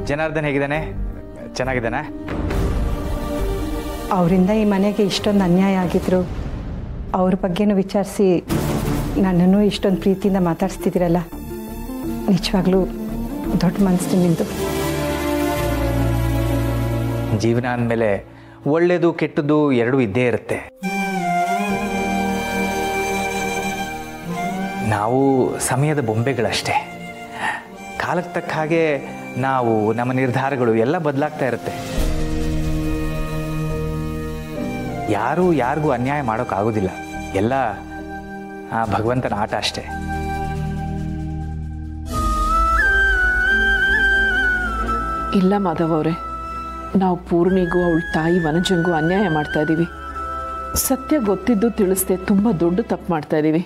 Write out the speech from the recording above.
ಜನಾರ್ದನ್ ಹೇಗಿದ್ದಾನೆ? ಚೆನ್ನಾಗಿದ್ದಾನೆ? ಅವರಿಂದ ಈ ಮನೆಗೆ ಇಷ್ಟೊಂದು ಅನ್ಯಾಯ ಆಗಿದ್ರು ಅವ್ರ ಬಗ್ಗೆನೂ ವಿಚಾರಿಸಿ ನನ್ನನ್ನು ಇಷ್ಟೊಂದು ಪ್ರೀತಿಯಿಂದ ಮಾತಾಡಿಸ್ತಿದ್ದೀರಲ್ಲ, ನಿಜವಾಗ್ಲೂ ದೊಡ್ಡ ಮನಸ್ಸು ನಿಮ್ಮದು. ಜೀವನ ಅಂದಮೇಲೆ ಒಳ್ಳೆಯದು ಕೆಟ್ಟದ್ದು ಎರಡೂ ಇದ್ದೇ ಇರುತ್ತೆ. ನಾವು ಸಮಯದ ಬೊಂಬೆಗಳಷ್ಟೇ. ಕಾಲಕ್ಕೆ ತಕ್ಕ ಹಾಗೆ ನಾವು ನಮ್ಮ ನಿರ್ಧಾರಗಳು ಎಲ್ಲ ಬದಲಾಗ್ತಾ ಇರುತ್ತೆ. ಯಾರೂ ಯಾರಿಗೂ ಅನ್ಯಾಯ ಮಾಡೋಕ್ಕಾಗೋದಿಲ್ಲ. ಎಲ್ಲ ಭಗವಂತನ ಆಟ ಅಷ್ಟೇ. ಇಲ್ಲ ಮಾಧವ್ ಅವರೇ, ನಾವು ಪೂರ್ಣಿಗೂ ಅವಳ ತಾಯಿ ವನಜಂಗೂ ಅನ್ಯಾಯ ಮಾಡ್ತಾ ಇದ್ದೀವಿ. ಸತ್ಯ ಗೊತ್ತಿದ್ದು ತಿಳಿಸ್ದೆ ತುಂಬ ದೊಡ್ಡ ತಪ್ಪು ಮಾಡ್ತಾ ಇದ್ದೀವಿ.